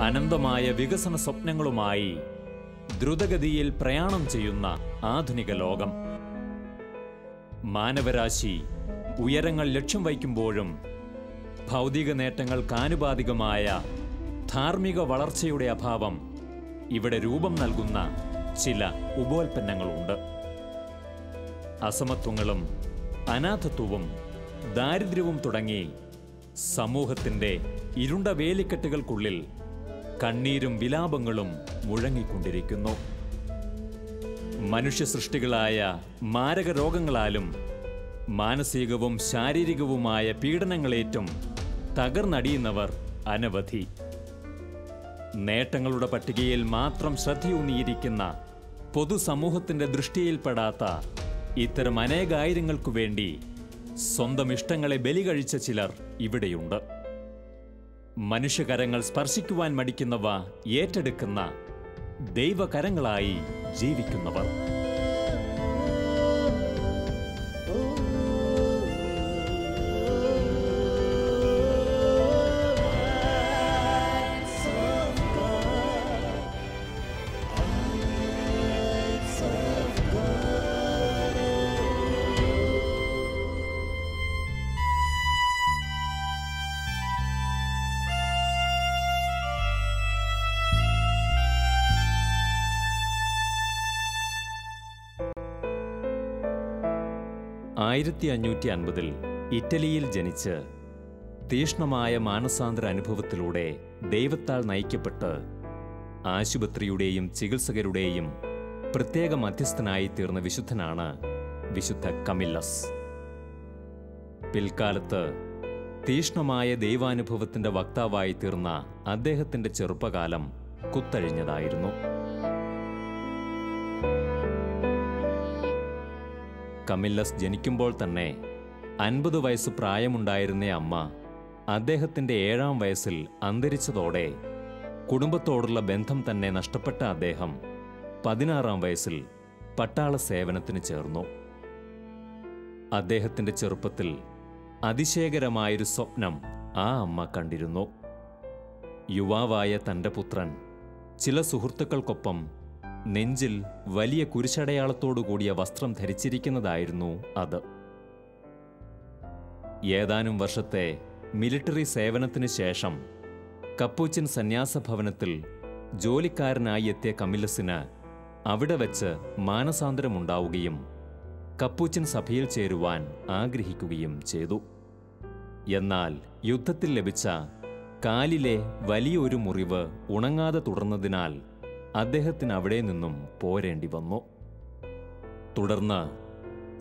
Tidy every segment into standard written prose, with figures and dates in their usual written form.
അനന്തമായ വികസന സ്വപ്നങ്ങളുമായി ദ്രുതഗതിയിൽ പ്രയാണം ചെയ്യുന്ന ആധുനിക ലോകം. മാനവരാശി ഉയരങ്ങൾ ലക്ഷ്യം വയ്ക്കുമ്പോഴും ഭൗതിക നേട്ടങ്ങൾക്കാനുപാതികമായ ധാർമ്മിക വളർച്ചയുടെ അഭാവം ഇവിടെ രൂപം നൽകുന്ന ചില ഉപോൽപ്പന്നങ്ങളുണ്ട്. അസമത്വങ്ങളും അനാഥത്വവും ദാരിദ്ര്യവും തുടങ്ങി സമൂഹത്തിൻ്റെ ഇരുണ്ട വേലിക്കെട്ടുകൾക്കുള്ളിൽ കണ്ണീരും വിലാപങ്ങളും മുഴങ്ങിക്കൊണ്ടിരിക്കുന്നു. മനുഷ്യസൃഷ്ടികളായ മാരക രോഗങ്ങളാലും മാനസികവും ശാരീരികവുമായ പീഡനങ്ങളേറ്റും തകർന്നടിയുന്നവർ അനവധി. നേട്ടങ്ങളുടെ പട്ടികയിൽ മാത്രം ശ്രദ്ധയൂന്നിയിരിക്കുന്ന പൊതുസമൂഹത്തിൻ്റെ ദൃഷ്ടിയിൽപ്പെടാത്ത ഇത്തരം അനേകായിരങ്ങൾക്കു വേണ്ടി സ്വന്തം ഇഷ്ടങ്ങളെ ബലി കഴിച്ച ചിലർ ഇവിടെയുണ്ട്. മനുഷ്യകരങ്ങൾ സ്പർശിക്കുവാൻ മടിക്കുന്നവ ഏറ്റെടുക്കുന്ന ദൈവകരങ്ങളായി ജീവിക്കുന്നവർ. ആയിരത്തി 550 ഇറ്റലിയിൽ ജനിച്ച് തീഷ്ണമായ മാനസാന്തര അനുഭവത്തിലൂടെ ദൈവത്താൽ നയിക്കപ്പെട്ട് ആശുപത്രിയുടെയും ചികിത്സകരുടെയും പ്രത്യേക മധ്യസ്ഥനായി തീർന്ന വിശുദ്ധനാണ് വിശുദ്ധ കമില്ലസ്. പിൽക്കാലത്ത് തീഷ്ണമായ ദൈവാനുഭവത്തിൻ്റെ വക്താവായി തീർന്ന അദ്ദേഹത്തിൻ്റെ ചെറുപ്പകാലം കുത്തഴിഞ്ഞതായിരുന്നു. കമില്ലസ് ജനിക്കുമ്പോൾ തന്നെ 50 വയസ്സ് പ്രായമുണ്ടായിരുന്ന അമ്മ അദ്ദേഹത്തിൻ്റെ 7-ാം വയസ്സിൽ അന്തരിച്ചതോടെ കുടുംബത്തോടുള്ള ബന്ധം തന്നെ നഷ്ടപ്പെട്ട അദ്ദേഹം 16-ാം വയസ്സിൽ പട്ടാള സേവനത്തിന് ചേർന്നു. അദ്ദേഹത്തിൻ്റെ ചെറുപ്പത്തിൽ അതിശയകരമായൊരു സ്വപ്നം ആ അമ്മ കണ്ടിരുന്നു. യുവാവായ തൻ്റെ പുത്രൻ ചില സുഹൃത്തുക്കൾക്കൊപ്പം നെഞ്ചിൽ വലിയ കുരിശടയാളത്തോടുകൂടിയ വസ്ത്രം ധരിച്ചിരിക്കുന്നതായിരുന്നു അത്. ഏതാനും വർഷത്തെ മിലിറ്ററി സേവനത്തിനു ശേഷം കപ്പൂച്ചിൻ സന്യാസഭവനത്തിൽ ജോലിക്കാരനായി എത്തിയ കമില്ലസിന് അവിടെ വച്ച് മാനസാന്തരമുണ്ടാവുകയും കപ്പൂച്ചിൻ സഭയിൽ ചേരുവാൻ ആഗ്രഹിക്കുകയും ചെയ്തു. എന്നാൽ യുദ്ധത്തിൽ ലഭിച്ച കാലിലെ വലിയൊരു മുറിവ് ഉണങ്ങാതെ തുടർന്നതിനാൽ അദ്ദേഹത്തിന് അവിടെ നിന്നും പോരേണ്ടി വന്നു. തുടർന്ന്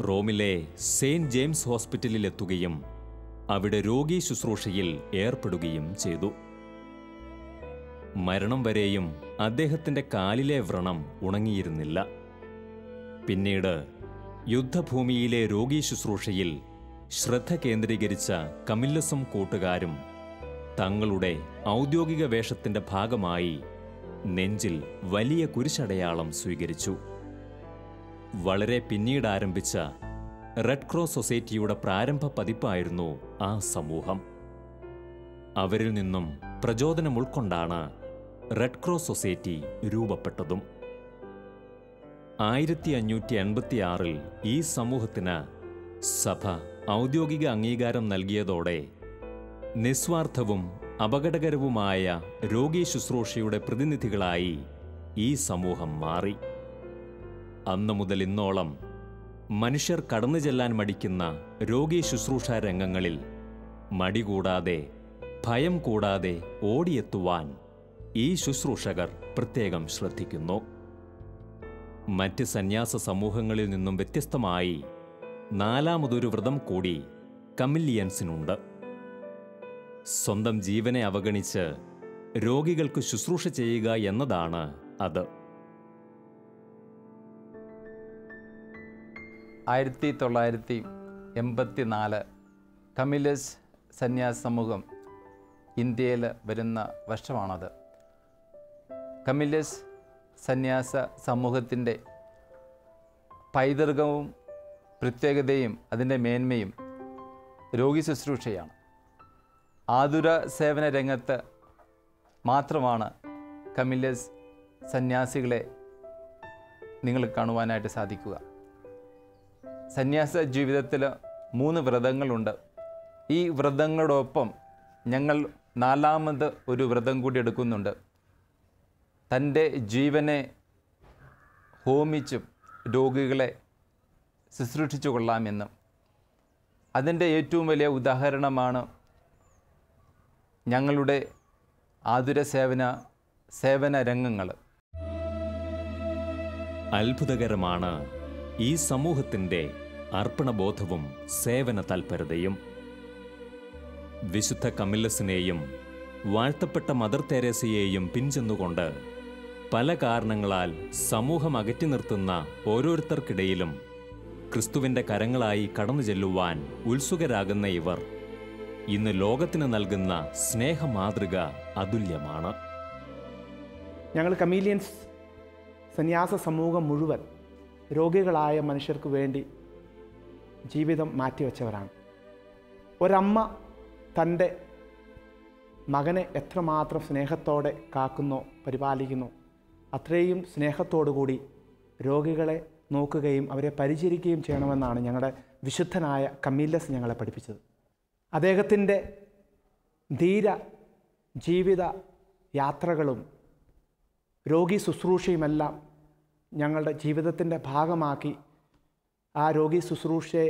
റോമിലെ സെയിന്റ് ജെയിംസ് ഹോസ്പിറ്റലിൽ എത്തുകയും അവിടെ രോഗീ ശുശ്രൂഷയിൽ ഏർപ്പെടുകയും ചെയ്തു. മരണം വരെയും അദ്ദേഹത്തിൻ്റെ കാലിലെ വ്രണം ഉണങ്ങിയിരുന്നില്ല. പിന്നീട് യുദ്ധഭൂമിയിലെ രോഗീ ശുശ്രൂഷയിൽ ശ്രദ്ധ കേന്ദ്രീകരിച്ച കമില്ലസും കൂട്ടുകാരും തങ്ങളുടെ ഔദ്യോഗിക വേഷത്തിൻ്റെ ഭാഗമായി നെഞ്ചിൽ വലിയ കുരിശടയാളം സ്വീകരിച്ചു. വളരെ പിന്നീട് ആരംഭിച്ച റെഡ് ക്രോസ് സൊസൈറ്റിയുടെ പ്രാരംഭ പതിപ്പായിരുന്നു ആ സമൂഹം. അവരിൽ നിന്നും പ്രചോദനം ഉൾക്കൊണ്ടാണ് റെഡ് ക്രോസ് സൊസൈറ്റി രൂപപ്പെട്ടതും. 1586 ഈ സമൂഹത്തിന് സഭ ഔദ്യോഗിക അംഗീകാരം നൽകിയതോടെ നിസ്വാർത്ഥവും അപകടകരവുമായ രോഗീ ശുശ്രൂഷയുടെ പ്രതിനിധികളായി ഈ സമൂഹം മാറി. അന്നു മുതൽ ഇന്നോളം മനുഷ്യർ കടന്നു ചെല്ലാൻ മടിക്കുന്ന രോഗീ ശുശ്രൂഷാ രംഗങ്ങളിൽ മടികൂടാതെ ഭയം കൂടാതെ ഓടിയെത്തുവാൻ ഈ ശുശ്രൂഷകർ പ്രത്യേകം ശ്രദ്ധിക്കുന്നു. മറ്റ് സന്യാസ സമൂഹങ്ങളിൽ നിന്നും വ്യത്യസ്തമായി 4ാമതൊരു വ്രതം കൂടി കമില്ലിയൻസിനുണ്ട്. സ്വന്തം ജീവനെ അവഗണിച്ച് രോഗികൾക്ക് ശുശ്രൂഷ ചെയ്യുക എന്നതാണ് അത്. 1984 കമില്ലസ് സന്യാസ സമൂഹം ഇന്ത്യയിൽ വരുന്ന വർഷമാണത്. കമില്ലസ് സന്യാസ സമൂഹത്തിൻ്റെ പൈതൃകവും പ്രത്യേകതയും അതിൻ്റെ മേന്മയും രോഗി ശുശ്രൂഷയാണ്. ആതുര സേവന രംഗത്ത് മാത്രമാണ് കമിലസ് സന്യാസികളെ നിങ്ങൾക്ക് കാണുവാനായിട്ട് സാധിക്കുക. സന്യാസ ജീവിതത്തിൽ 3 വ്രതങ്ങളുണ്ട്. ഈ വ്രതങ്ങളോടൊപ്പം ഞങ്ങൾ 4ാമത് ഒരു വ്രതം കൂടി എടുക്കുന്നുണ്ട്. തൻ്റെ ജീവനെ ഹോമിച്ചും രോഗികളെ ശുശ്രൂഷിച്ചു കൊള്ളാമെന്ന്. അതിൻ്റെ ഏറ്റവും വലിയ ഉദാഹരണമാണ് ഞങ്ങളുടെ ആതുര സേവന രംഗങ്ങൾ. അത്ഭുതകരമാണ് ഈ സമൂഹത്തിൻ്റെ അർപ്പണബോധവും സേവന തൽപരതയും. വിശുദ്ധ കമില്ലസിനെയും വാഴ്ത്തപ്പെട്ട മദർ തെരേസയെയും പിൻചെന്നുകൊണ്ട് പല കാരണങ്ങളാൽ സമൂഹം അകറ്റി നിർത്തുന്ന ഓരോരുത്തർക്കിടയിലും ക്രിസ്തുവിൻ്റെ കരങ്ങളായി കടന്നു ചെല്ലുവാൻ ഉത്സുകരാകുന്ന ഇവർ ഇന്ന് ലോകത്തിന് നൽകുന്ന സ്നേഹമാതൃക അതുല്യമാണ്. ഞങ്ങൾ കമീലിയൻസ് സന്യാസ സമൂഹം മുഴുവൻ രോഗികളായ മനുഷ്യർക്ക് വേണ്ടി ജീവിതം മാറ്റിവെച്ചവരാണ്. ഒരമ്മ തൻ്റെ മകനെ എത്രമാത്രം സ്നേഹത്തോടെ കാക്കുന്നോ പരിപാലിക്കുന്നോ അത്രയും സ്നേഹത്തോടുകൂടി രോഗികളെ നോക്കുകയും അവരെ പരിചരിക്കുകയും ചെയ്യണമെന്നാണ് ഞങ്ങളുടെ വിശുദ്ധനായ കമീലസ് ഞങ്ങളെ പഠിപ്പിച്ചത്. അദ്ദേഹത്തിൻ്റെ ധീര ജീവിത യാത്രകളും രോഗി ശുശ്രൂഷയുമെല്ലാം ഞങ്ങളുടെ ജീവിതത്തിൻ്റെ ഭാഗമാക്കി ആ രോഗി ശുശ്രൂഷയെ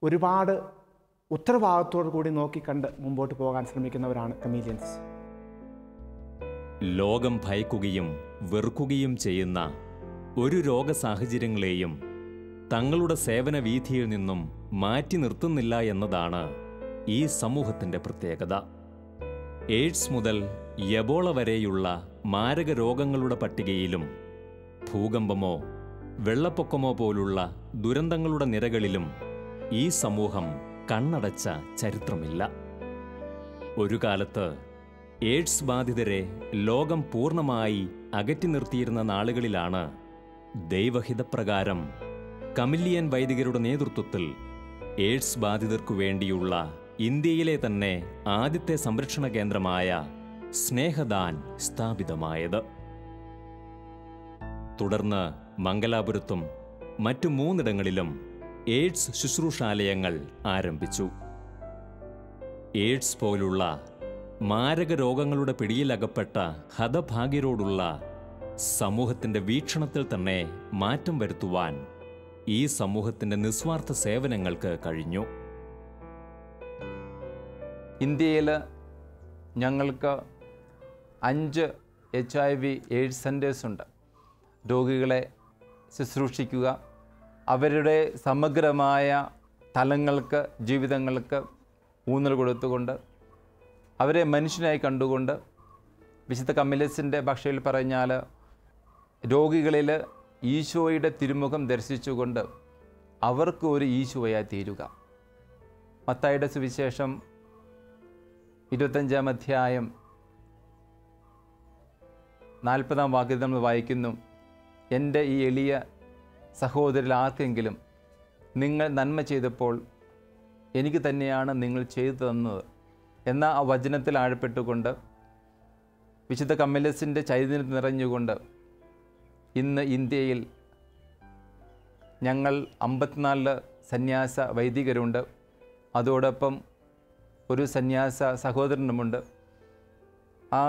ഒരുപാട് ഉത്തരവാദിത്തോടു കൂടി നോക്കിക്കണ്ട് മുമ്പോട്ട് പോകാൻ ശ്രമിക്കുന്നവരാണ് കമീലിയൻസ്. ലോകം ഭയക്കുകയും വെറുക്കുകയും ചെയ്യുന്ന ഒരു രോഗസാഹചര്യങ്ങളെയും തങ്ങളുടെ സേവന വീഥിയിൽ നിന്നും മാറ്റി നിർത്തുന്നില്ല എന്നതാണ് ഈ സമൂഹത്തിൻ്റെ പ്രത്യേകത. എയ്ഡ്സ് മുതൽ എബോള വരെയുള്ള മാരക രോഗങ്ങളുടെ പട്ടികയിലും ഭൂകമ്പമോ വെള്ളപ്പൊക്കമോ പോലുള്ള ദുരന്തങ്ങളുടെ നിരകളിലും ഈ സമൂഹം കണ്ണടച്ച ചരിത്രമില്ല. ഒരു കാലത്ത് എയ്ഡ്സ് ബാധിതരെ ലോകം പൂർണ്ണമായി അകറ്റി നിർത്തിയിരുന്ന നാളുകളിലാണ് ദൈവഹിതപ്രകാരം കമില്ലിയൻ വൈദികരുടെ നേതൃത്വത്തിൽ എയ്ഡ്സ് ബാധിതർക്കു വേണ്ടിയുള്ള ഇന്ത്യയിലെ തന്നെ ആദ്യത്തെ സംരക്ഷണ കേന്ദ്രമായ സ്നേഹദാൻ സ്ഥാപിതമായത്. തുടർന്ന് മംഗലാപുരത്തും മറ്റു 3 എയ്ഡ്സ് ശുശ്രൂഷാലയങ്ങൾ ആരംഭിച്ചു. എയ്ഡ്സ് പോലുള്ള മാരക രോഗങ്ങളുടെ പിടിയിലകപ്പെട്ട ഹതഭാഗ്യരോടുള്ള സമൂഹത്തിൻ്റെ വീക്ഷണത്തിൽ തന്നെ മാറ്റം വരുത്തുവാൻ ഈ സമൂഹത്തിൻ്റെ നിസ്വാർത്ഥ സേവനങ്ങൾക്ക് കഴിഞ്ഞു. ഇന്ത്യയിൽ ഞങ്ങൾക്ക് 5 HIV എയ്ഡ്സ് സെൻറ്റേഴ്സ് ഉണ്ട്. രോഗികളെ ശുശ്രൂഷിക്കുക, അവരുടെ സമഗ്രമായ തലങ്ങൾക്ക് ജീവിതങ്ങൾക്ക് ഊന്നൽ കൊടുത്തുകൊണ്ട് അവരെ മനുഷ്യനായി കണ്ടുകൊണ്ട് വിശുദ്ധ കമിലസിൻ്റെ ഭാഷയിൽ പറഞ്ഞാൽ രോഗികളിൽ ഈശോയുടെ തിരുമുഖം ദർശിച്ചുകൊണ്ട് അവർക്ക് ഒരു ഈശോയായി തീരുക. മത്തായിയുടെ സുവിശേഷം 25-ാം അധ്യായം 40-ാം വാക്യത്തിൽ നമ്മൾ വായിക്കുന്നു, എൻ്റെ ഈ എളിയ സഹോദരിൽ ആർക്കെങ്കിലും നിങ്ങൾ നന്മ ചെയ്തപ്പോൾ എനിക്ക് തന്നെയാണ് നിങ്ങൾ ചെയ്തു തന്നത് എന്ന ആ വചനത്തിൽ ആഴപ്പെട്ടുകൊണ്ട് വിശുദ്ധ കമിലസിൻ്റെ ചൈതന്യം നിറഞ്ഞുകൊണ്ട് ഇന്ന് ഇന്ത്യയിൽ ഞങ്ങൾ 54 സന്യാസ വൈദികരുണ്ട്. അതോടൊപ്പം ഒരു സന്യാസ സഹോദരനുമുണ്ട്. ആ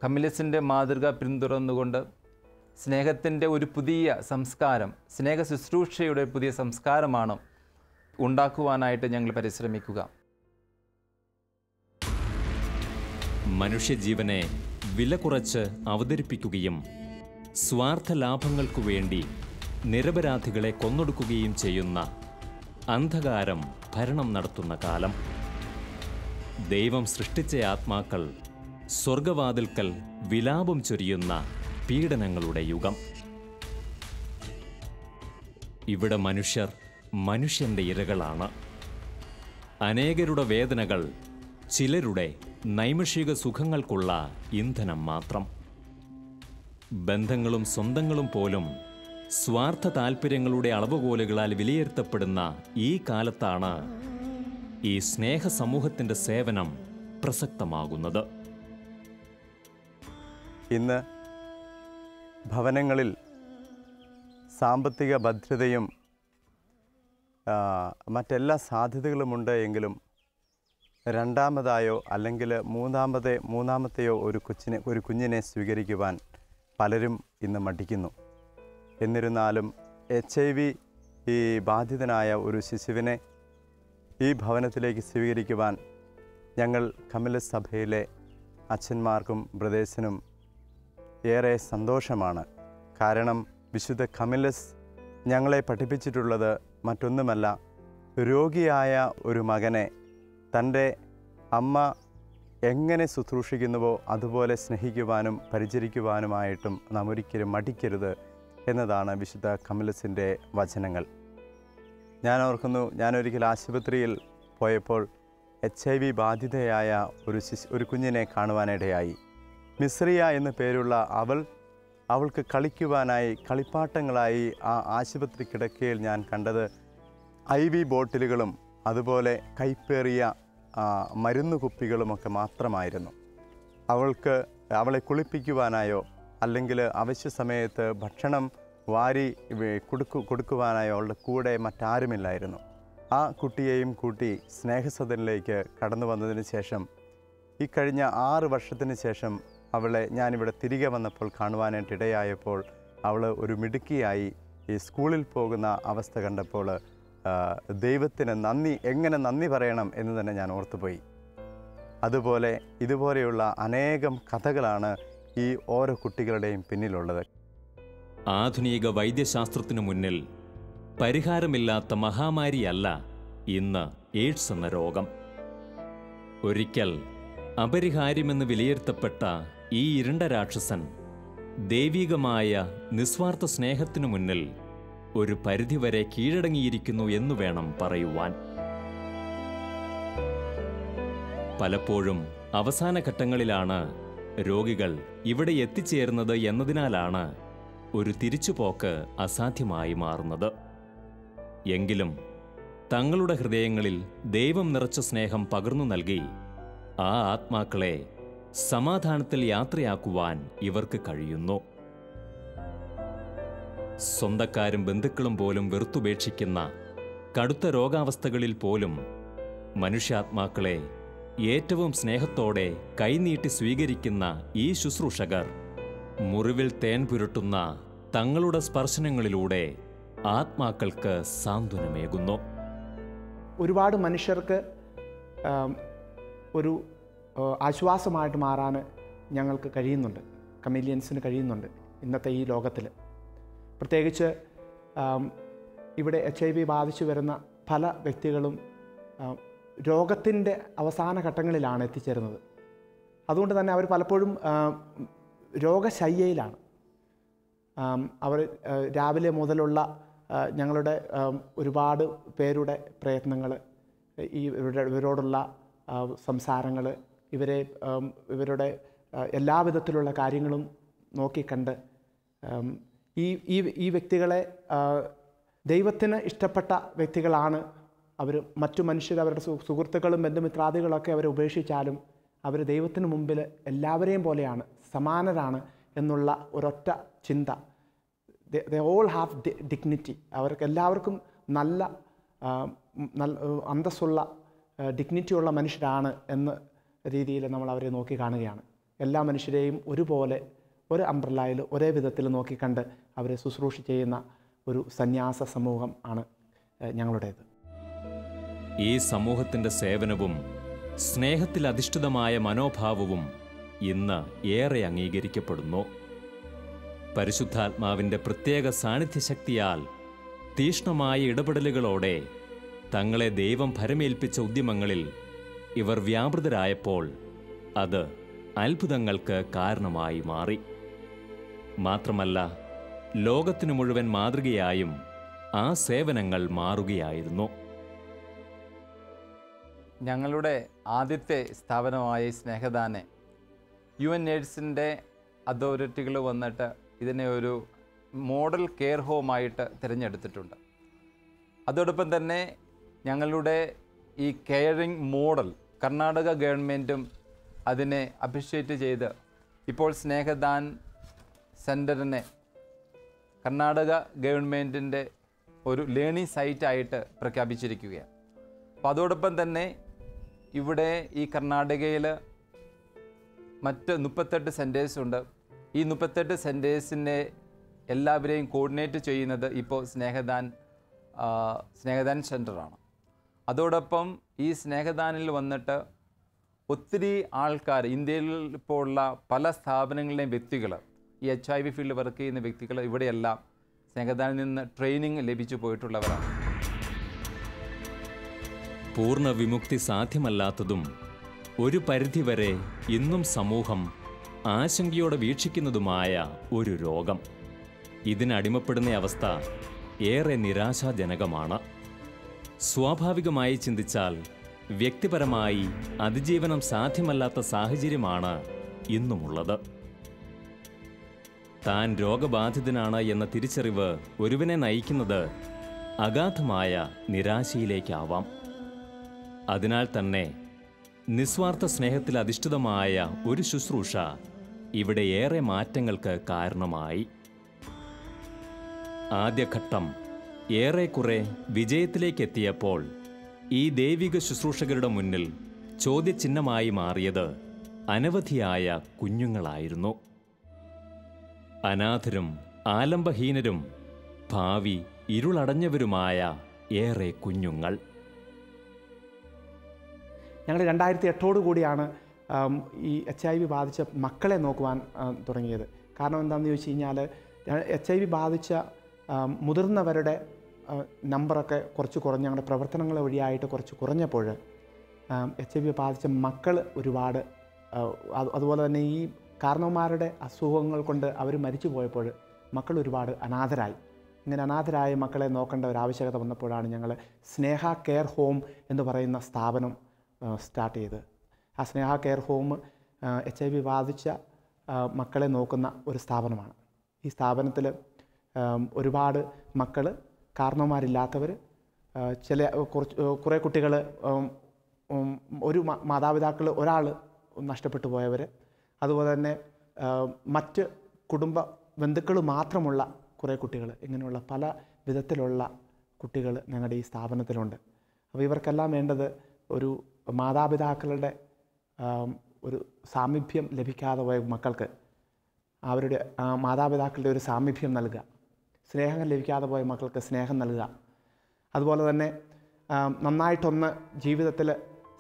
കമിലസിൻ്റെ മാതൃക പിന്തുടർന്നുകൊണ്ട് സ്നേഹത്തിൻ്റെ ഒരു പുതിയ സംസ്കാരം, സ്നേഹ ശുശ്രൂഷയുടെ പുതിയ സംസ്കാരമാണ് ഉണ്ടാക്കുവാനായിട്ട് ഞങ്ങൾ പരിശ്രമിക്കുക. മനുഷ്യജീവനെ വില കുറച്ച് അവതരിപ്പിക്കുകയും സ്വാർത്ഥ ലാഭങ്ങൾക്കു വേണ്ടി നിരപരാധികളെ കൊന്നൊടുക്കുകയും ചെയ്യുന്ന അന്ധകാരം ഭരണം നടത്തുന്ന കാലം. ദൈവം സൃഷ്ടിച്ച ആത്മാക്കൾ സ്വർഗവാതിൽക്കൽ വിലാപം ചൊരിയുന്ന പീഡനങ്ങളുടെ യുഗം. ഇവിടെ മനുഷ്യർ മനുഷ്യൻ്റെ ഇരകളാണ്. അനേകരുടെ വേദനകൾ ചിലരുടെ നൈമിഷിക സുഖങ്ങൾക്കുള്ള ഇന്ധനം മാത്രം. ബന്ധങ്ങളും സ്വന്തങ്ങളും പോലും സ്വാർത്ഥ താൽപ്പര്യങ്ങളുടെ അളവുകോലുകളാൽ വിലയിരുത്തപ്പെടുന്ന ഈ കാലത്താണ് ഈ സ്നേഹ സമൂഹത്തിൻ്റെ സേവനം പ്രസക്തമാകുന്നത്. ഇന്ന് ഭവനങ്ങളിൽ സാമ്പത്തിക ഭദ്രതയും മറ്റെല്ലാ സാധ്യതകളുമുണ്ട് എങ്കിലും രണ്ടാമതായോ അല്ലെങ്കിൽ മൂന്നാമത്തെയോ ഒരു കുഞ്ഞിനെ സ്വീകരിക്കുവാൻ പലരും ഇന്ന് മടിക്കുന്നു. എന്നിരുന്നാലും HIV ഈ ബാധിതനായ ഒരു ശിശുവിനെ ഈ ഭവനത്തിലേക്ക് സ്വീകരിക്കുവാൻ ഞങ്ങൾ കമിലസ് സഭയിലെ അച്ഛന്മാർക്കും ബ്രദേഴ്സിനും ഏറെ സന്തോഷമാണ്. കാരണം വിശുദ്ധ കമിലസ് ഞങ്ങളെ പഠിപ്പിച്ചിട്ടുള്ളത് മറ്റൊന്നുമല്ല, രോഗിയായ ഒരു മകനെ തൻ്റെ അമ്മ എങ്ങനെ ശുശ്രൂഷിക്കുന്നുവോ അതുപോലെ സ്നേഹിക്കുവാനും പരിചരിക്കുവാനുമായിട്ടും നാം ഒരിക്കലും മടിക്കരുത് എന്നതാണ് വിശുദ്ധ കമിലസിൻ്റെ വചനങ്ങൾ. ഞാൻ ഓർക്കുന്നു, ഞാനൊരിക്കൽ ആശുപത്രിയിൽ പോയപ്പോൾ HIV ബാധിതയായ ഒരു കുഞ്ഞിനെ കാണുവാനിടയായി. മിസ്രിയ എന്നു പേരുള്ള അവൾക്ക് കളിക്കുവാനായി കളിപ്പാട്ടങ്ങളായി ആ ആശുപത്രി കിടക്കയിൽ ഞാൻ കണ്ടത് IV ബോട്ടിലുകളും അതുപോലെ കൈപ്പേറിയ മരുന്ന് കുപ്പികളുമൊക്കെ മാത്രമായിരുന്നു. അവളെ കുളിപ്പിക്കുവാനായോ അല്ലെങ്കിൽ അവശ്യ സമയത്ത് ഭക്ഷണം വാരി കൊടുക്കുവാനായോ അവളുടെ കൂടെ മറ്റാരുമില്ലായിരുന്നു. ആ കുട്ടിയെയും കൂട്ടി സ്നേഹസദനിലേക്ക് കടന്നു വന്നതിന് ശേഷം ഈ കഴിഞ്ഞ 6 വർഷത്തിന് ശേഷം അവളെ ഞാനിവിടെ തിരികെ വന്നപ്പോൾ കാണുവാനായിട്ട് ഇടയായപ്പോൾ അവൾ ഒരു മിടുക്കിയായി ഈ സ്കൂളിൽ പോകുന്ന അവസ്ഥ കണ്ടപ്പോൾ ദൈവത്തിന് എങ്ങനെ നന്ദി പറയണം എന്ന് തന്നെ ഞാൻ ഓർത്തുപോയി. അതുപോലെ ഇതുപോലെയുള്ള അനേകം കഥകളാണ് ഈ ഓരോ കുട്ടികളുടെയും പിന്നിലുള്ളത്. ആധുനിക വൈദ്യശാസ്ത്രത്തിനു മുന്നിൽ പരിഹാരമില്ലാത്ത മഹാമാരിയല്ല ഇന്ന് എയ്ഡ്സ് എന്ന രോഗം. ഒരിക്കൽ അപരിഹാര്യമെന്ന് വിലയിരുത്തപ്പെട്ട ഈ ഇരുണ്ട രാക്ഷസൻ ദൈവികമായ നിസ്വാർത്ഥ സ്നേഹത്തിനു മുന്നിൽ ഒരു പരിധിവരെ കീഴടങ്ങിയിരിക്കുന്നു എന്നു വേണം പറയുവാൻ. പലപ്പോഴും അവസാന ഘട്ടങ്ങളിലാണ് രോഗികൾ ഇവിടെ എത്തിച്ചേരുന്നത് എന്നതിനാലാണ് ഒരു തിരിച്ചുപോക്ക് അസാധ്യമായി മാറുന്നത്. എങ്കിലും തങ്ങളുടെ ഹൃദയങ്ങളിൽ ദൈവം നിറച്ച സ്നേഹം പകർന്നു നൽകി ആ ആത്മാക്കളെ സമാധാനത്തിൽ യാത്രയാക്കുവാൻ ഇവർക്ക് കഴിയുന്നു. സ്വന്തക്കാരും ബന്ധുക്കളും പോലും വെറുത്തുപേക്ഷിക്കുന്ന കടുത്ത രോഗാവസ്ഥകളിൽ പോലും മനുഷ്യാത്മാക്കളെ ഏറ്റവും സ്നേഹത്തോടെ കൈനീട്ടി സ്വീകരിക്കുന്ന ഈ ശുശ്രൂഷകർ മുറിവിൽ തേൻ പുരട്ടുന്ന തങ്ങളുടെ സ്പർശനങ്ങളിലൂടെ ആത്മാക്കൾക്ക് സാന്ത്വനമേകുന്നു. ഒരുപാട് മനുഷ്യർക്ക് ഒരു ആശ്വാസമായിട്ട് മാറാൻ ഞങ്ങൾക്ക് കഴിയുന്നുണ്ട്, കമീലിയൻസിന് കഴിയുന്നുണ്ട് ഇന്നത്തെ ഈ ലോകത്തിൽ. പ്രത്യേകിച്ച് ഇവിടെ HIV ബാധിച്ചു വരുന്ന പല വ്യക്തികളും രോഗത്തിൻ്റെ അവസാന ഘട്ടങ്ങളിലാണ് എത്തിച്ചേരുന്നത്. അതുകൊണ്ട് തന്നെ അവർ പലപ്പോഴും രോഗശയ്യയിലാണ്. അവർ രാവിലെ മുതലുള്ള ഞങ്ങളുടെ ഒരുപാട് പേരുടെ പ്രയത്നങ്ങൾ, ഇവരോടുള്ള സംസാരങ്ങൾ, ഇവരുടെ എല്ലാവിധത്തിലുള്ള കാര്യങ്ങളും നോക്കിക്കണ്ട് ഈ വ്യക്തികളെ ദൈവത്തിന് ഇഷ്ടപ്പെട്ട വ്യക്തികളാണ് അവർ. മറ്റു മനുഷ്യർ, അവരുടെ സുഹൃത്തുക്കളും ബന്ധുമിത്രാദികളൊക്കെ അവരെ ഉപേക്ഷിച്ചാലും അവർ ദൈവത്തിന് മുമ്പിൽ എല്ലാവരെയും പോലെയാണ്, സമാനരാണ് എന്നുള്ള ഒരൊറ്റ ചിന്ത. they all have dignity. അവർക്ക് എല്ലാവർക്കും നല്ല അന്തസ്സുള്ള ഡിഗ്നിറ്റിയുള്ള മനുഷ്യരാണ് എന്ന രീതിയിൽ നമ്മൾ അവരെ നോക്കി കാണുകയാണ്. എല്ലാ മനുഷ്യരെയും ഒരുപോലെ ഒരു അംബ്രല്ലയിൽ ഒരേ വിധത്തിൽ നോക്കിക്കണ്ട് അവരെ ശുശ്രൂഷ ചെയ്യുന്ന ഒരു സന്യാസ സമൂഹം ആണ് ഞങ്ങളുടേത്. ഈ സമൂഹത്തിൻ്റെ സേവനവും സ്നേഹത്തിൽ അധിഷ്ഠിതമായ മനോഭാവവും ഇന്ന് ഏറെ അംഗീകരിക്കപ്പെടുന്നു. പരിശുദ്ധാത്മാവിൻ്റെ പ്രത്യേക സാന്നിധ്യശക്തിയാൽ തീക്ഷ്ണമായ ഇടപെടലുകളോടെ തങ്ങളെ ദൈവം ഭരമേൽപ്പിച്ച ഉദ്യമങ്ങളിൽ ഇവർ വ്യാപൃതരായപ്പോൾ അത് അത്ഭുതങ്ങൾക്ക് കാരണമായി മാറി. മാത്രമല്ല, ലോകത്തിനു മുഴുവൻ മാതൃകയായും ആ സേവനങ്ങൾ മാറുകയായിരുന്നു. ഞങ്ങളുടെ ആദ്യത്തെ സ്ഥാപനമായ സ്നേഹദാനെ UNAIDSൻ്റെ അതോറിറ്റികൾ വന്നിട്ട് ഇതിനെ ഒരു മോഡൽ കെയർ ഹോമായിട്ട് തിരഞ്ഞെടുത്തിട്ടുണ്ട്. അതോടൊപ്പം തന്നെ ഞങ്ങളുടെ ഈ കെയറിംഗ് മോഡൽ കർണാടക ഗവൺമെൻറ്റും അതിനെ അപ്രിഷ്യേറ്റ് ചെയ്ത് ഇപ്പോൾ സ്നേഹദാൻ സെൻറ്ററിനെ കർണാടക ഗവൺമെൻറ്റിൻ്റെ ഒരു ലേണിംഗ് സൈറ്റായിട്ട് പ്രഖ്യാപിച്ചിരിക്കുകയാണ്. അപ്പോൾ അതോടൊപ്പം തന്നെ ഇവിടെ ഈ കർണാടകയിൽ മറ്റ് 38 സെൻറ്റേഴ്സുണ്ട്. ഈ 38 സെൻറ്റേഴ്സിനെ എല്ലാവരെയും കോർഡിനേറ്റ് ചെയ്യുന്നത് ഇപ്പോൾ സ്നേഹദാൻ സെൻറ്ററാണ്. അതോടൊപ്പം ഈ സ്നേഹദാനിൽ വന്നിട്ട് ഒത്തിരി ആൾക്കാർ, ഇന്ത്യയിൽ ഇപ്പോൾ ഉള്ള പല സ്ഥാപനങ്ങളിലെയും വ്യക്തികൾ, ഈ HIV ഫീൽഡിൽ വർക്ക് ചെയ്യുന്ന വ്യക്തികൾ ഇവിടെയെല്ലാം സ്നേഹദാനിൽ നിന്ന് ട്രെയിനിങ് ലഭിച്ചു പോയിട്ടുള്ളവരാണ്. പൂർണ്ണ വിമുക്തി സാധ്യമല്ലാത്തതും ഒരു പരിധിവരെ ഇന്നും സമൂഹം ആശങ്കയോടെ വീക്ഷിക്കുന്നതുമായ ഒരു രോഗം. ഇതിനടിമപ്പെടുന്ന അവസ്ഥ ഏറെ നിരാശാജനകമാണ്. സ്വാഭാവികമായി ചിന്തിച്ചാൽ വ്യക്തിപരമായി അതിജീവനം സാധ്യമല്ലാത്ത സാഹചര്യമാണ് ഇന്നുമുള്ളത്. താൻ രോഗബാധിതനാണ് എന്ന തിരിച്ചറിവ് ഒരുവനെ നയിക്കുന്നത് അഗാധമായ നിരാശയിലേക്കാവാം. അതിനാൽ തന്നെ നിസ്വാർത്ഥ സ്നേഹത്തിൽ അധിഷ്ഠിതമായ ഒരു ശുശ്രൂഷ ഇവിടെ ഏറെ മാറ്റങ്ങൾക്ക് കാരണമായി. ആദ്യഘട്ടം ഏറെക്കുറെ വിജയത്തിലേക്കെത്തിയപ്പോൾ ഈ ദൈവിക ശുശ്രൂഷകരുടെ മുന്നിൽ ചോദ്യചിഹ്നമായി മാറിയത് അനവധിയായ കുഞ്ഞുങ്ങളായിരുന്നു. അനാഥരും ആലംബഹീനരും ഭാവി ഇരുളടഞ്ഞവരുമായ ഏറെ കുഞ്ഞുങ്ങൾ. ഞങ്ങൾ 2008 കൂടിയാണ് ഈ HIV ബാധിച്ച മക്കളെ നോക്കുവാൻ തുടങ്ങിയത്. കാരണം എന്താണെന്ന് ചോദിച്ചു കഴിഞ്ഞാൽ HIV ബാധിച്ച മുതിർന്നവരുടെ നമ്പറൊക്കെ കുറച്ച് കുറഞ്ഞ് ഞങ്ങളുടെ പ്രവർത്തനങ്ങൾ വഴിയായിട്ട് കുറച്ച് കുറഞ്ഞപ്പോൾ HIV ബാധിച്ച മക്കൾ ഒരുപാട്, അതുപോലെ തന്നെ ഈ കാരണവന്മാരുടെ അസുഖങ്ങൾ കൊണ്ട് അവർ മരിച്ചു പോയപ്പോൾ മക്കൾ ഒരുപാട് അനാഥരായി. ഇങ്ങനെ അനാഥരായ മക്കളെ നോക്കേണ്ട ഒരു ആവശ്യകത വന്നപ്പോഴാണ് ഞങ്ങൾ സ്നേഹ കെയർ ഹോം എന്ന് പറയുന്ന സ്ഥാപനം സ്റ്റാർട്ട് ചെയ്ത്. ആ സ്നേഹ കെയർ ഹോം HIV ബാധിച്ച മക്കളെ നോക്കുന്ന ഒരു സ്ഥാപനമാണ്. ഈ സ്ഥാപനത്തിൽ ഒരുപാട് മക്കൾ, കാരണവന്മാരില്ലാത്തവർ, കുറേ കുട്ടികൾ, ഒരു മാതാപിതാക്കൾ ഒരാൾ നഷ്ടപ്പെട്ടു പോയവർ, അതുപോലെ തന്നെ മറ്റ് കുടുംബ ബന്ധുക്കൾ മാത്രമുള്ള കുറേ കുട്ടികൾ, ഇങ്ങനെയുള്ള പല വിധത്തിലുള്ള കുട്ടികൾ ഞങ്ങളുടെ ഈ സ്ഥാപനത്തിലുണ്ട്. അപ്പോൾ ഇവർക്കെല്ലാം വേണ്ടത് ഒരു മാതാപിതാക്കളുടെ ഒരു സാമീപ്യം ലഭിക്കാതെ പോയ മക്കൾക്ക് അവരുടെ മാതാപിതാക്കളുടെ ഒരു സാമീപ്യം നൽകുക, സ്നേഹം ലഭിക്കാതെ പോയ മക്കൾക്ക് സ്നേഹം നൽകുക, അതുപോലെ തന്നെ നന്നായിട്ടൊന്ന് ജീവിതത്തിൽ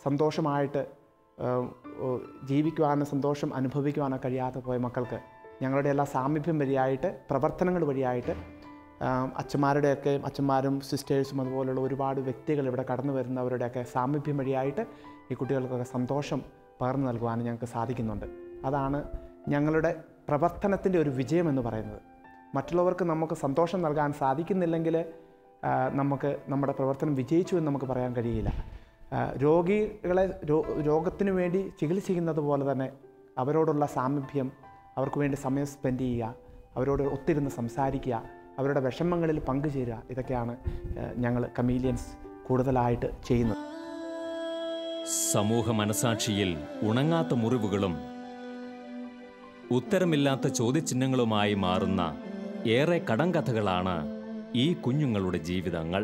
സന്തോഷമായിട്ട് ജീവിക്കുവാനും സന്തോഷം അനുഭവിക്കുവാനോ കഴിയാതെ പോയ മക്കൾക്ക് ഞങ്ങളുടെ എല്ലാ സാമീപ്യം വഴിയായിട്ട്, പ്രവർത്തനങ്ങൾ വഴിയായിട്ട്, അച്ഛന്മാരും സിസ്റ്റേഴ്സും അതുപോലുള്ള ഒരുപാട് വ്യക്തികൾ ഇവിടെ കടന്നു വരുന്നവരുടെയൊക്കെ സാമീപ്യം വഴിയായിട്ട് ഈ കുട്ടികൾക്കൊക്കെ സന്തോഷം പകർന്നു നൽകുവാനും ഞങ്ങൾക്ക് സാധിക്കുന്നുണ്ട്. അതാണ് ഞങ്ങളുടെ പ്രവർത്തനത്തിൻ്റെ ഒരു വിജയം എന്ന് പറയുന്നത്. മറ്റുള്ളവർക്ക് നമുക്ക് സന്തോഷം നൽകാൻ സാധിക്കുന്നില്ലെങ്കിൽ നമുക്ക് നമ്മുടെ പ്രവർത്തനം വിജയിച്ചു എന്ന് നമുക്ക് പറയാൻ കഴിയില്ല. രോഗികളെ രോഗത്തിനു വേണ്ടി ചികിത്സിക്കുന്നത് പോലെ തന്നെ അവരോടുള്ള സാമീപ്യം, അവർക്ക് വേണ്ടി സമയം സ്പെൻഡ് ചെയ്യുക, അവരോട് ഒത്തിരുന്ന് സംസാരിക്കുക, അവരുടെ വിഷമങ്ങളിൽ പങ്കുചേരുക, ഇതൊക്കെയാണ് ഞങ്ങൾ കമീലിയൻസ് കൂടുതലായിട്ട് ചെയ്യുന്നത്. സമൂഹ മനസാക്ഷിയിൽ ഉണങ്ങാത്ത മുറിവുകളും ഉത്തരമില്ലാത്ത ചോദ്യചിഹ്നങ്ങളുമായി മാറുന്ന ഏറെ കടങ്കഥകളാണ് ഈ കുഞ്ഞുങ്ങളുടെ ജീവിതങ്ങൾ.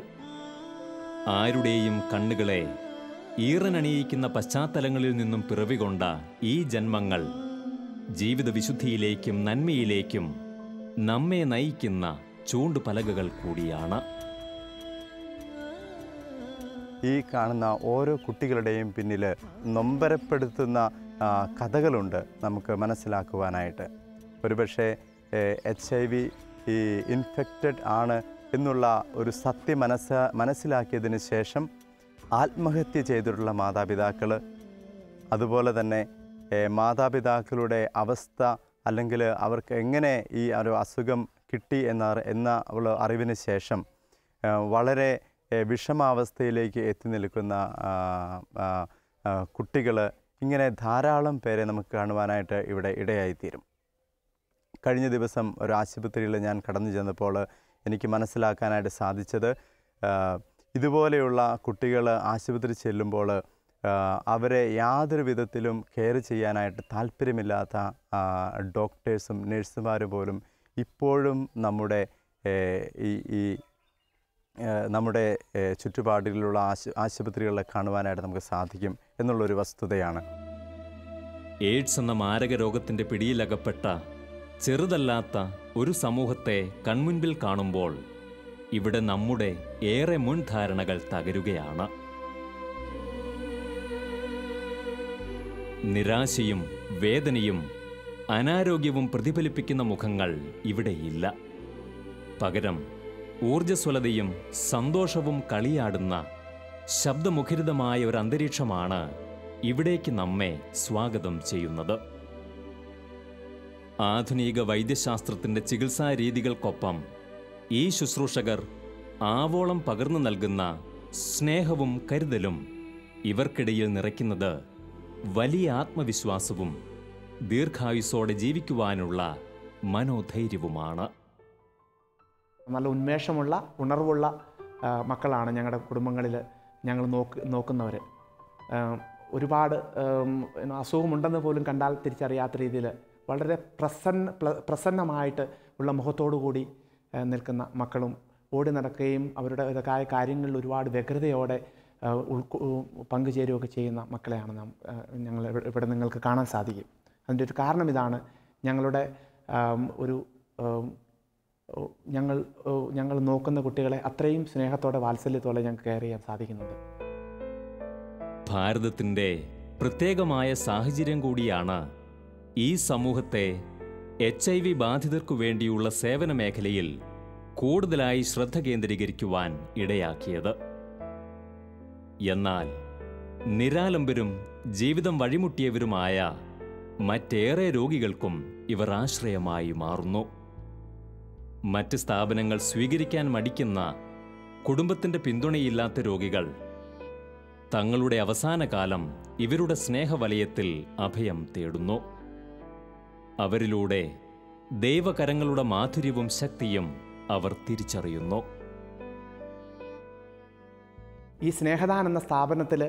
ആരുടെയും കണ്ണുകളെ ഈറനണിയിക്കുന്ന പശ്ചാത്തലങ്ങളിൽ നിന്നും പിറവികൊണ്ട ഈ ജന്മങ്ങൾ ജീവിത വിശുദ്ധിയിലേക്കും നന്മയിലേക്കും നമ്മെ നയിക്കുന്ന ചൂണ്ടുപലകകൾ കൂടിയാണ്. ഈ കാണുന്ന ഓരോ കുട്ടികളുടെയും പിന്നിൽ നൊമ്പരപ്പെടുത്തുന്ന കഥകളുണ്ട് നമുക്ക് മനസ്സിലാക്കുവാനായിട്ട്. ഒരുപക്ഷെ HIV ഇൻഫെക്റ്റഡ് ആണ് എന്നുള്ള ഒരു സത്യം മനസ്സിലാക്കിയതിന് ശേഷം ആത്മഹത്യ ചെയ്തിട്ടുള്ള മാതാപിതാക്കൾ, അതുപോലെ തന്നെ മാതാപിതാക്കളുടെ അവസ്ഥ, അല്ലെങ്കിൽ അവർക്ക് എങ്ങനെ ഈ ഒരു അസുഖം കിട്ടി എന്ന അറിവിന് ശേഷം വളരെ വിഷമാവസ്ഥയിലേക്ക് എത്തി നിൽക്കുന്ന കുട്ടികൾ, ഇങ്ങനെ ധാരാളം പേരെ നമുക്ക് കാണുവാനായിട്ട് ഇവിടെ ഇടയായിത്തീരും. കഴിഞ്ഞ ദിവസം ഒരു ആശുപത്രിയിൽ ഞാൻ കടന്നു ചെന്നപ്പോൾ എനിക്ക് മനസ്സിലാക്കാനായിട്ട് സാധിച്ചത്, ഇതുപോലെയുള്ള കുട്ടികൾ ആശുപത്രി ചെല്ലുമ്പോൾ അവരെ യാതൊരു വിധത്തിലും കെയർ ചെയ്യാനായിട്ട് താല്പര്യമില്ലാത്ത ഡോക്ടേഴ്സും നഴ്സുമാരും പോലും ഇപ്പോഴും നമ്മുടെ നമ്മുടെ ചുറ്റുപാടുകളിലുള്ള ആശുപത്രികളിൽ കാണുവാനായിട്ട് നമുക്ക് സാധിക്കും എന്നുള്ളൊരു വസ്തുതയാണ്. എയ്ഡ്സ് എന്ന മാരക രോഗത്തിൻ്റെ പിടിയിലകപ്പെട്ട ചെറുതല്ലാത്ത ഒരു സമൂഹത്തെ കൺമുൻപിൽ കാണുമ്പോൾ ഇവിടെ നമ്മുടെ ഏറെ മുൻധാരണകൾ തകരുകയാണ്. നിരാശയും വേദനയും അനാരോഗ്യവും പ്രതിഫലിപ്പിക്കുന്ന മുഖങ്ങൾ ഇവിടെയില്ല. പകരം ഊർജ്ജസ്വലതയും സന്തോഷവും കളിയാടുന്ന ശബ്ദമുഖരിതമായ ഒരു അന്തരീക്ഷമാണ് ഇവിടേക്ക് നമ്മെ സ്വാഗതം ചെയ്യുന്നത്. ആധുനിക വൈദ്യശാസ്ത്രത്തിൻ്റെ ചികിത്സാ രീതികൾക്കൊപ്പം ഈ ശുശ്രൂഷകർ ആവോളം പകർന്നു നൽകുന്ന സ്നേഹവും കരുതലും ഇവർക്കിടയിൽ നിറയ്ക്കുന്നത് വലിയ ആത്മവിശ്വാസവും ദീർഘായുസ്സോടെ ജീവിക്കുവാനുള്ള മനോധൈര്യവുമാണ്. നല്ല ഉന്മേഷമുള്ള ഉണർവുള്ള മക്കളാണ് ഞങ്ങളുടെ കുടുംബങ്ങളിൽ ഞങ്ങൾ നോക്കുന്നവർ. ഒരുപാട് അസുഖമുണ്ടെന്ന് പോലും കണ്ടാൽ തിരിച്ചറിയാത്ത രീതിയിൽ വളരെ പ്രസന്നമായിട്ട് ഉള്ള മുഖത്തോടു കൂടി നിൽക്കുന്ന മക്കളും ഓടി നടക്കുകയും അവരുടേതായ കാര്യങ്ങളിൽ ഒരുപാട് വ്യഗ്രതയോടെ പങ്കുചേരുകയൊക്കെ ചെയ്യുന്ന മക്കളെയാണ് ഞങ്ങൾ ഇവിടെ നിങ്ങൾക്ക് കാണാൻ സാധിക്കും. അതിൻ്റെ ഒരു കാരണം ഇതാണ്, ഞങ്ങളുടെ ഞങ്ങൾ നോക്കുന്ന കുട്ടികളെ അത്രയും സ്നേഹത്തോടെ വാത്സല്യത്തോടെ ഞങ്ങൾക്ക് കെയർ ചെയ്യാൻ സാധിക്കുന്നുണ്ട്. ഭാരതത്തിൻ്റെ പ്രത്യേകമായ സാഹചര്യം കൂടിയാണ് ഈ സമൂഹത്തെ HIV ബാധിതർക്കു വേണ്ടിയുള്ള സേവന മേഖലയിൽ കൂടുതലായി ശ്രദ്ധ കേന്ദ്രീകരിക്കുവാൻ ഇടയാക്കിയത്. എന്നാൽ നിരാലംബരും ജീവിതം വഴിമുട്ടിയവരുമായ മറ്റേറെ രോഗികൾക്കും ഇവർ ആശ്രയമായി മാറുന്നു. മറ്റ് സ്ഥാപനങ്ങൾ സ്വീകരിക്കാൻ മടിക്കുന്ന കുടുംബത്തിൻ്റെ പിന്തുണയില്ലാത്ത രോഗികൾ തങ്ങളുടെ അവസാന കാലം ഇവരുടെ സ്നേഹവലയത്തിൽ അഭയം തേടുന്നു. അവരിലൂടെ ദൈവകരങ്ങളുടെ മാധുര്യവും ശക്തിയും അവർ തിരിച്ചറിയുന്നു. ഈ സ്നേഹദാൻ എന്ന സ്ഥാപനത്തിൽ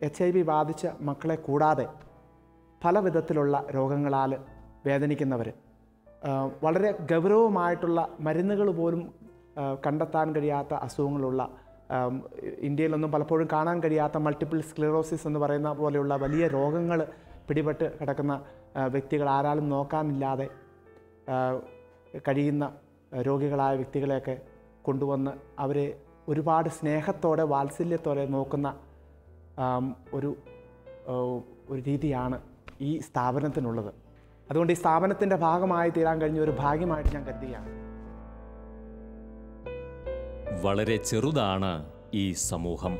HIV ബാധിച്ച മക്കളെ കൂടാതെ പല വിധത്തിലുള്ള രോഗങ്ങളാൽ വേദനിക്കുന്നവർ, വളരെ ഗൗരവമായിട്ടുള്ള മരുന്നുകൾ പോലും കണ്ടെത്താൻ കഴിയാത്ത അസുഖങ്ങളുള്ള, ഇന്ത്യയിലൊന്നും പലപ്പോഴും കാണാൻ കഴിയാത്ത മൾട്ടിപ്പിൾ സ്ക്ലിറോസിസ് എന്ന് പറയുന്ന പോലെയുള്ള വലിയ രോഗങ്ങൾ പിടിപെട്ട് കിടക്കുന്ന വ്യക്തികൾ, ആരാലും നോക്കാനില്ലാതെ കഴിയുന്ന രോഗികളായ വ്യക്തികളെയൊക്കെ കൊണ്ടുവന്ന് അവരെ ഒരുപാട് സ്നേഹത്തോടെ വാത്സല്യത്തോടെ നോക്കുന്ന ഒരു രീതിയാണ് ഈ സ്ഥാപനത്തിനുള്ളത്. അതുകൊണ്ട് ഈ സ്ഥാപനത്തിൻ്റെ ഭാഗമായി തീരാൻ കഴിഞ്ഞ ഒരു ഭാഗ്യമായിട്ട് ഞാൻ കരുതുകയാണ്. വളരെ ചെറുതാണ് ഈ സമൂഹം.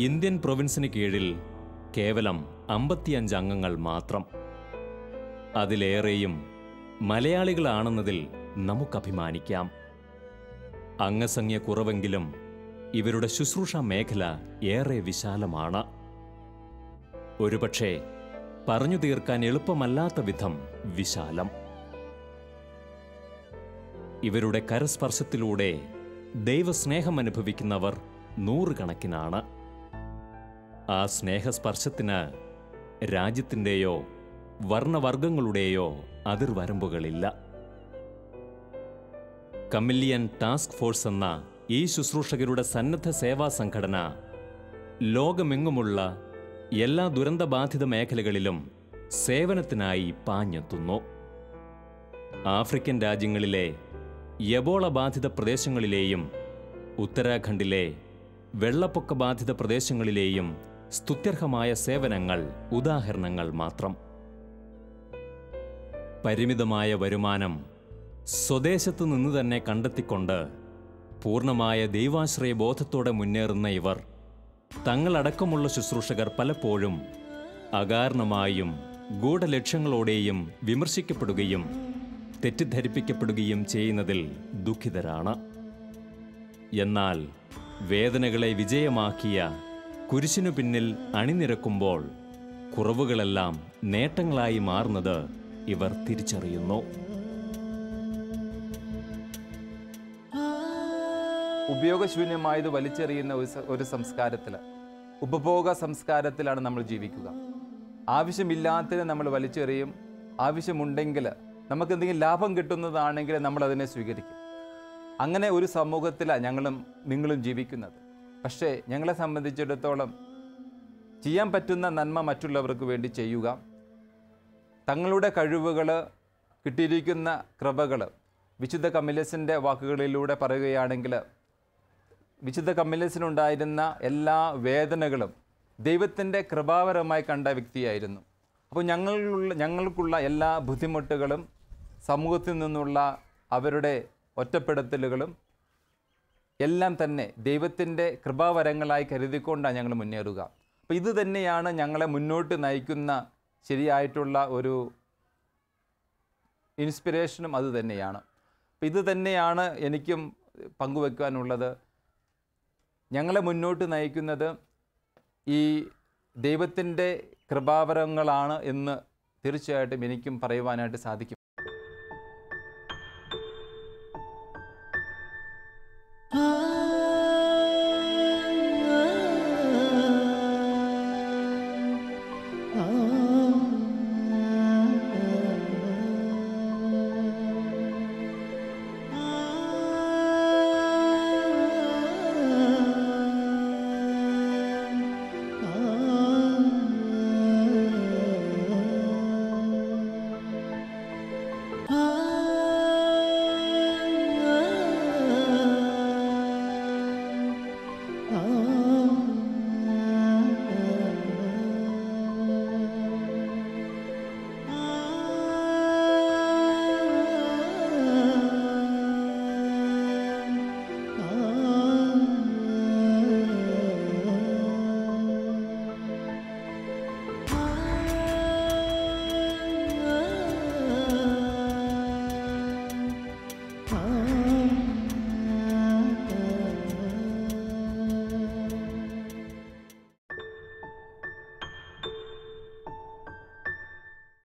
ഇന്ത്യൻ പ്രൊവിൻസിന് കീഴിൽ കേവലം 55 അംഗങ്ങൾ മാത്രം. അതിലേറെയും മലയാളികളാണെന്നതിൽ നമുക്കഭിമാനിക്കാം. അംഗസംഖ്യ കുറവെങ്കിലും ഇവരുടെ ശുശ്രൂഷ മേഖല ഏറെ വിശാലമാണ്. ഒരുപക്ഷെ പറഞ്ഞു തീർക്കാൻ എളുപ്പമല്ലാത്ത വിധം വിശാലം. ഇവരുടെ കരസ്പർശത്തിലൂടെ ദൈവസ്നേഹം അനുഭവിക്കുന്നവർ നൂറുകണക്കിനാണ്. ആ സ്നേഹസ്പർശത്തിന് രാജ്യത്തിൻ്റെയോ വർണ്ണവർഗങ്ങളുടെയോ അതിർവരമ്പുകളില്ല. കമില്യൻ ടാസ്ക് ഫോഴ്സ് എന്ന ഈ ശുശ്രൂഷകരുടെ സന്നദ്ധ സേവാ സംഘടന ലോകമെങ്ങുമുള്ള എല്ലാ ദുരന്തബാധിത മേഖലകളിലും സേവനത്തിനായി പാഞ്ഞെത്തുന്നു. ആഫ്രിക്കൻ രാജ്യങ്ങളിലെ എബോള ബാധിത പ്രദേശങ്ങളിലെയും ഉത്തരാഖണ്ഡിലെ വെള്ളപ്പൊക്ക ബാധിത പ്രദേശങ്ങളിലെയും സ്തുത്യർഹമായ സേവനങ്ങൾ ഉദാഹരണങ്ങൾ മാത്രം. പരിമിതമായ വരുമാനം സ്വദേശത്തു നിന്ന് തന്നെ കണ്ടെത്തിക്കൊണ്ട് പൂർണ്ണമായ ദൈവാശ്രയ ബോധത്തോടെ മുന്നേറുന്ന ഇവർ തങ്ങളടക്കമുള്ള ശുശ്രൂഷകർ പലപ്പോഴും അകാരണമായും ഗൂഢലക്ഷ്യങ്ങളോടെയും വിമർശിക്കപ്പെടുകയും തെറ്റിദ്ധരിപ്പിക്കപ്പെടുകയും ചെയ്യുന്നതിൽ ദുഃഖിതരാണ്. എന്നാൽ വേദനകളെ വിജയമാക്കിയ കുരിശിനു പിന്നിൽ അണിനിരക്കുമ്പോൾ കുറവുകളെല്ലാം നേട്ടങ്ങളായി മാറുന്നത് ഇവർ തിരിച്ചറിയുന്നു. ഉപയോഗശൂന്യമായത് വലിച്ചെറിയുന്ന ഒരു സംസ്കാരത്തിൽ ഉപഭോഗ സംസ്കാരത്തിലാണ് നമ്മൾ ജീവിക്കുക. ആവശ്യമില്ലാത്തതിനെ നമ്മൾ വലിച്ചെറിയും. ആവശ്യമുണ്ടെങ്കിൽ നമുക്ക് എന്തെങ്കിലും ലാഭം കിട്ടുന്നതാണെങ്കിൽ നമ്മൾ അതിനെ സ്വീകരിക്കും. അങ്ങനെ ഒരു സമൂഹത്തിലാണ് ഞങ്ങളും നിങ്ങളും ജീവിക്കുന്നത്. പക്ഷേ ഞങ്ങളെ സംബന്ധിച്ചിടത്തോളം ചെയ്യാൻ പറ്റുന്ന നന്മ മറ്റുള്ളവർക്ക് വേണ്ടി ചെയ്യുക, തങ്ങളുടെ കഴിവുകൾ, കിട്ടിയിരിക്കുന്ന കൃപകൾ, വിശുദ്ധ കമ്മിലസിൻ്റെ വാക്കുകളിലൂടെ പറയുകയാണെങ്കിൽ വിശുദ്ധ കമ്മിലസിനുണ്ടായിരുന്ന എല്ലാ വേദനകളും ദൈവത്തിൻ്റെ കൃപാവരമായി കണ്ട വ്യക്തിയായിരുന്നു. അപ്പോൾ ഞങ്ങൾക്കുള്ള എല്ലാ ബുദ്ധിമുട്ടുകളും സമൂഹത്തിൽ നിന്നുള്ള അവരുടെ ഒറ്റപ്പെടുത്തലുകളും എല്ലാം തന്നെ ദൈവത്തിൻ്റെ കൃപാവരങ്ങളായി കരുതിക്കൊണ്ടാണ് ഞങ്ങൾ മുന്നേറുക. അപ്പോൾ ഇത് തന്നെയാണ് ഞങ്ങളെ മുന്നോട്ട് നയിക്കുന്ന ശരിയായിട്ടുള്ള ഒരു ഇൻസ്പിറേഷനും അത് തന്നെയാണ്. അപ്പോൾ ഇത് തന്നെയാണ് എനിക്കും പങ്കുവെക്കാനുള്ളത്. ഞങ്ങളെ മുന്നോട്ട് നയിക്കുന്നത് ഈ ദൈവത്തിൻ്റെ കൃപാവരങ്ങളാണ് എന്ന് തീർച്ചയായിട്ടും എനിക്കും പറയുവാനായിട്ട് സാധിക്കും.